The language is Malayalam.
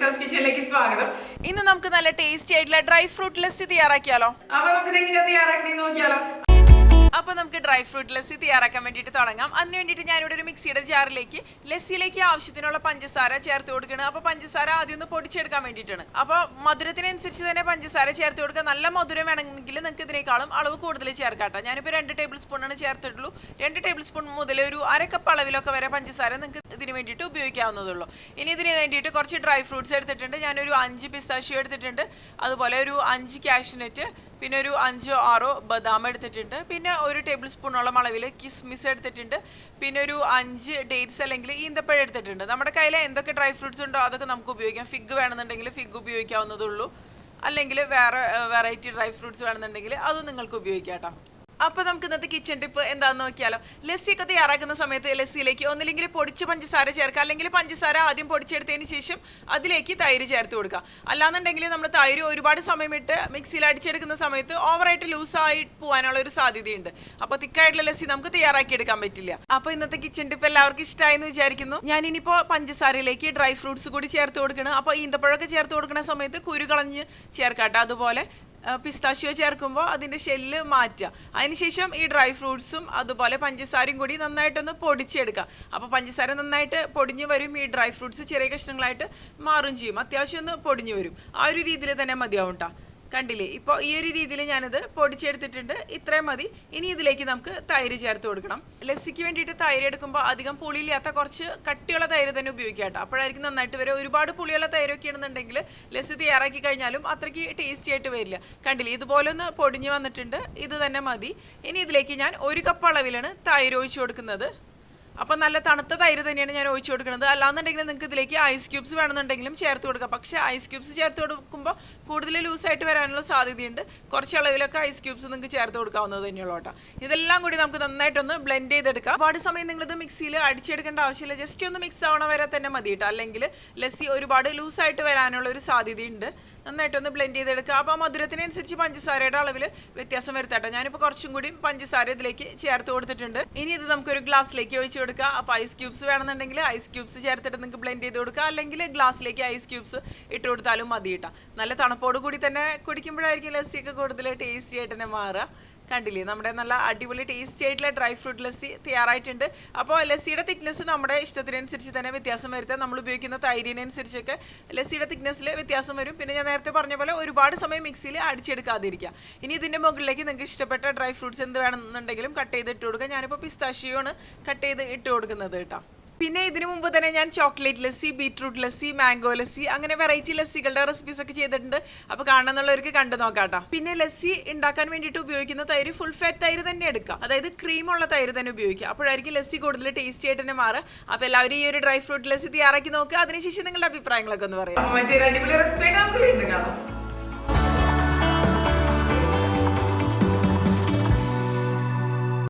നിംഷാസ് കിച്ചണിലേക്ക് സ്വാഗതം. ഇന്ന് നമുക്ക് നല്ല ടേസ്റ്റി ആയിട്ടുള്ള ഡ്രൈ ഫ്രൂട്ട് ലസ്സി തയ്യാറാക്കിയാലോ? അപ്പൊ നമുക്ക് എങ്ങനെ തയ്യാറാക്കണേന്ന് നോക്കിയാലോ? അപ്പോൾ നമുക്ക് ഡ്രൈ ഫ്രൂട്ട് ലസ്സി തയ്യാറാക്കാൻ വേണ്ടിയിട്ട് തുടങ്ങാം. അതിന് വേണ്ടിയിട്ട് ഞാനിവിടെ ഒരു മിക്സിയുടെ ജാറിലേക്ക് ലസ്സിയിലേക്ക് ആവശ്യത്തിനുള്ള പഞ്ചസാര ചേർത്ത് കൊടുക്കണം. അപ്പോൾ പഞ്ചസാര ആദ്യം ഒന്ന് പൊടിച്ചെടുക്കാൻ വേണ്ടിയിട്ടാണ്. അപ്പോൾ മധുരത്തിനനുസരിച്ച് തന്നെ പഞ്ചസാര ചേർത്ത് കൊടുക്കുക. നല്ല മധുരം വേണമെങ്കിൽ നിങ്ങൾക്ക് ഇതിനേക്കാളും അളവ് കൂടുതൽ ചേർക്കാട്ടോ. ഞാനിപ്പോൾ 2 ടേബിൾ സ്പൂണാണ് ചേർത്തിട്ടുള്ളൂ. 2 ടേബിൾ സ്പൂൺ മുതൽ ഒരു 1/2 കപ്പ് അളവിലൊക്കെ വരെ പഞ്ചസാര നിങ്ങൾക്ക് ഇതിന് വേണ്ടിയിട്ട് ഉപയോഗിക്കാവുന്നതുള്ളൂ. ഇനി ഇതിന് വേണ്ടിയിട്ട് കുറച്ച് ഡ്രൈ ഫ്രൂട്ട്സ് എടുത്തിട്ടുണ്ട്. ഞാനൊരു 5 പിസ്താഷ്യോ എടുത്തിട്ടുണ്ട്, അതുപോലെ ഒരു 5 കാഷ്യൂനട്ട്, പിന്നെ ഒരു 5 or 6 ബദാം എടുത്തിട്ടുണ്ട്, പിന്നെ 1 ടേബിൾ സ്പൂണോളം അളവിൽ കിസ്മിസ് എടുത്തിട്ടുണ്ട്, പിന്നെ ഒരു 5 ഡേറ്റ്സ് അല്ലെങ്കിൽ ഈന്തപ്പഴം എടുത്തിട്ടുണ്ട്. നമ്മുടെ കയ്യിൽ എന്തൊക്കെ ഡ്രൈ ഫ്രൂട്ട്സ് ഉണ്ടോ അതൊക്കെ നമുക്ക് ഉപയോഗിക്കാം. ഫിഗ് വേണമെന്നുണ്ടെങ്കിൽ ഫിഗ് ഉപയോഗിക്കാവുന്നതുള്ളൂ, അല്ലെങ്കിൽ വേറെ വെറൈറ്റി ഡ്രൈ ഫ്രൂട്ട്സ് വേണമെന്നുണ്ടെങ്കിൽ അതും നിങ്ങൾക്ക് ഉപയോഗിക്കാം കേട്ടോ. അപ്പോൾ നമുക്ക് ഇന്നത്തെ കിച്ചൺ ടിപ്പ് എന്താണെന്ന് നോക്കിയാലോ. ലസ്സിയൊക്കെ തയ്യാറാക്കുന്ന സമയത്ത് ലസ്സിയിലേക്ക് ഒന്നില്ലെങ്കിൽ പൊടിച്ച പഞ്ചസാര ചേർക്കുക, അല്ലെങ്കിൽ പഞ്ചസാര ആദ്യം പൊടിച്ചെടുത്തതിന് ശേഷം അതിലേക്ക് തൈര് ചേർത്ത് കൊടുക്കുക. അല്ലാന്നുണ്ടെങ്കിൽ നമ്മൾ തൈര് ഒരുപാട് സമയമിട്ട് മിക്സിയിൽ അടിച്ചെടുക്കുന്ന സമയത്ത് ഓവറായിട്ട് ലൂസായി പോകാനുള്ള ഒരു സാധ്യതയുണ്ട്. അപ്പോൾ തിക്കായിട്ടുള്ള ലസ്സി നമുക്ക് തയ്യാറാക്കിയെടുക്കാൻ പറ്റില്ല. അപ്പോൾ ഇന്നത്തെ കിച്ചൺ ടിപ്പ് എല്ലാവർക്കും ഇഷ്ടമായെന്ന് വിചാരിക്കുന്നു. ഞാനിനിപ്പോൾ പഞ്ചസാരയിലേക്ക് ഡ്രൈ ഫ്രൂട്ട്സ് കൂടി ചേർത്ത് കൊടുക്കണം. അപ്പോൾ ഈന്തപ്പഴമൊക്കെ ചേർത്ത് കൊടുക്കുന്ന സമയത്ത് കുരു കളഞ്ഞ് ചേർക്കാട്ടോ. അതുപോലെ പിസ്താഷ്യോ ചേർക്കുമ്പോൾ അതിൻ്റെ ഷെല്ല് മാറ്റുക. അതിനുശേഷം ഈ ഡ്രൈ ഫ്രൂട്ട്സും അതുപോലെ പഞ്ചസാരയും കൂടി നന്നായിട്ടൊന്ന് പൊടിച്ചെടുക്കുക. അപ്പോൾ പഞ്ചസാര നന്നായിട്ട് പൊടിഞ്ഞു വരും, ഈ ഡ്രൈ ഫ്രൂട്ട്സ് ചെറിയ കഷ്ണങ്ങളായിട്ട് മാറും ചെയ്യും. അത്യാവശ്യം ഒന്ന് പൊടിഞ്ഞു വരും. ആ ഒരു രീതിയിൽ തന്നെ മതിയാവും കേട്ടോ. കണ്ടില്ലേ, ഇപ്പോൾ ഈ ഒരു രീതിയിൽ ഞാനിത് പൊടിച്ചെടുത്തിട്ടുണ്ട്. ഇത്രയും മതി. ഇനി ഇതിലേക്ക് നമുക്ക് തൈര് ചേർത്ത് കൊടുക്കണം. ലസ്സിക്ക് വേണ്ടിയിട്ട് തൈര് എടുക്കുമ്പോൾ അധികം പുളിയില്ലാത്ത കുറച്ച് കട്ടിയുള്ള തൈര് തന്നെ ഉപയോഗിക്കാം കേട്ടോ. അപ്പോഴായിരിക്കും നന്നായിട്ട് വരും. ഒരുപാട് പുളിയുള്ള തൈരൊക്കെ ആണെന്നുണ്ടെങ്കിൽ ലസ്സി തയ്യാറാക്കി കഴിഞ്ഞാലും അത്രയ്ക്ക് ടേസ്റ്റി ആയിട്ട് വരില്ല. കണ്ടില്ലേ, ഇതുപോലെ ഒന്ന് പൊടിഞ്ഞ് വന്നിട്ടുണ്ട്. ഇത് തന്നെ മതി. ഇനി ഇതിലേക്ക് ഞാൻ 1 കപ്പ് അളവിലാണ് തൈര് ഒഴിച്ചു കൊടുക്കുന്നത്. അപ്പോൾ നല്ല തണുത്ത തൈര് തന്നെയാണ് ഞാൻ ഒഴിച്ചു കൊടുക്കുന്നത്. അല്ലാന്നുണ്ടെങ്കിൽ നിങ്ങൾക്ക് ഇതിലേക്ക് ഐസ് ക്യൂബ്സ് വേണമെന്നുണ്ടെങ്കിലും ചേർത്ത് കൊടുക്കാം. പക്ഷേ ഐസ് ക്യൂബ്സ് ചേർത്ത് കൊടുക്കുമ്പോൾ കൂടുതൽ ലൂസായിട്ട് വരാനുള്ള സാധ്യതയുണ്ട്. കുറച്ച് അളവിലൊക്കെ ഐസ് ക്യൂബ്സ് നിങ്ങൾക്ക് ചേർത്ത് കൊടുക്കാവുന്നത് തന്നെയുള്ളൂ കേട്ടോ. ഇതെല്ലാം കൂടി നമുക്ക് നന്നായിട്ടൊന്ന് ബ്ലെൻഡ് ചെയ്തെടുക്കാം. ഒരുപാട് സമയം നിങ്ങളിത് മിക്സിയിൽ അടിച്ചെടുക്കേണ്ട ആവശ്യമില്ല. ജസ്റ്റ് ഒന്ന് മിക്സ് ആവണ വരെ തന്നെ മതി കേട്ടോ. അല്ലെങ്കിൽ ലസ്സി ഒരുപാട് ലൂസായിട്ട് വരാനുള്ള ഒരു സാധ്യതയുണ്ട്. നന്നായിട്ടൊന്ന് ബ്ലെൻഡ് ചെയ്തെടുക്കുക. അപ്പോൾ മധുരത്തിനനുസരിച്ച് പഞ്ചസാരയുടെ അളവിൽ വ്യത്യാസം വരുത്താട്ടോ. ഞാനിപ്പോൾ കുറച്ചും കൂടി പഞ്ചസാര ഇതിലേക്ക് ചേർത്ത് കൊടുത്തിട്ടുണ്ട്. ഇനി ഇത് നമുക്കൊരു ഗ്ലാസ്സിലേക്ക് ഒഴിച്ച് കൊടുക്കുക. അപ്പോൾ ഐസ് ക്യൂബ്സ് വേണമെന്നുണ്ടെങ്കിൽ ഐസ് ക്യൂബ്സ് ചേർത്തിട്ട് നിങ്ങൾക്ക് ബ്ലെൻഡ് ചെയ്ത് കൊടുക്കുക, അല്ലെങ്കിൽ ഗ്ലാസ്സിലേക്ക് ഐസ് ക്യൂബ്സ് ഇട്ട് കൊടുത്താലും മതി കേട്ടോ. നല്ല തണുപ്പോട് കൂടി തന്നെ കുടിക്കുമ്പോഴായിരിക്കും ലസ്സിയൊക്കെ കൂടുതൽ ടേസ്റ്റി ആയിട്ട് തന്നെ മാറുക. കണ്ടില്ലേ, നമ്മുടെ നല്ല അടിപൊളി ടേസ്റ്റി ആയിട്ടുള്ള ഡ്രൈ ഫ്രൂട്ട് ലസ്സി തയ്യാറായിട്ടുണ്ട്. അപ്പോൾ ലസ്സിയുടെ തിക്നെസ് നമ്മുടെ ഇഷ്ടത്തിനനുസരിച്ച് തന്നെ വ്യത്യാസം വരുത്താം. നമ്മൾ ഉപയോഗിക്കുന്ന തൈരിനനുസരിച്ചൊക്കെ ലസ്സിയുടെ തിക്നെസ്സിൽ വ്യത്യാസം വരും. പിന്നെ ഞാൻ നേരത്തെ പറഞ്ഞ പോലെ ഒരുപാട് സമയം മിക്സിയിൽ അടിച്ചെടുക്കാതിരിക്കുക. ഇനി ഇതിൻ്റെ മുകളിലേക്ക് നിങ്ങൾക്ക് ഇഷ്ടപ്പെട്ട ഡ്രൈ ഫ്രൂട്ട്സ് എന്ത് വേണമെന്നുണ്ടെങ്കിലും കട്ട് ചെയ്ത് ഇട്ട് കൊടുക്കുക. ഞാനിപ്പോൾ പിസ്താഷ്യോ ആണ് കട്ട് ചെയ്ത് ഇട്ട് കൊടുക്കുന്നത് കേട്ടോ. പിന്നെ ഇതിനു മുമ്പ് തന്നെ ഞാൻ chocolate lassi, beetroot lassi, mango lassi, അങ്ങനെ വെറൈറ്റി ലസ്സികളുടെ റെസിപ്പീസ് ഒക്കെ ചെയ്തിട്ടുണ്ട്. അപ്പോൾ കാണണമെന്നുള്ളവർക്ക് കണ്ടു നോക്കാട്ടോ. പിന്നെ ലസ്സി ഉണ്ടാക്കാൻ വേണ്ടിയിട്ട് ഉപയോഗിക്കുന്ന തൈര് ഫുൾ ഫാറ്റ് തൈര് തന്നെ എടുക്കുക, അതായത് ക്രീമുള്ള തൈര് തന്നെ ഉപയോഗിക്കുക. അപ്പോഴായിരിക്കും ലസ്സി കൂടുതൽ ടേസ്റ്റി ആയിട്ട് തന്നെ മാറുക. അപ്പോൾ എല്ലാവരും ഈ ഒരു ഡ്രൈ ഫ്രൂട്ട് ലസ്സി തയ്യാറാക്കി നോക്കുക. അതിനുശേഷം നിങ്ങളുടെ അഭിപ്രായങ്ങളൊക്കെ ഒന്ന് പറയാം. മറ്റേ അടിപൊളി റെസിപ്പി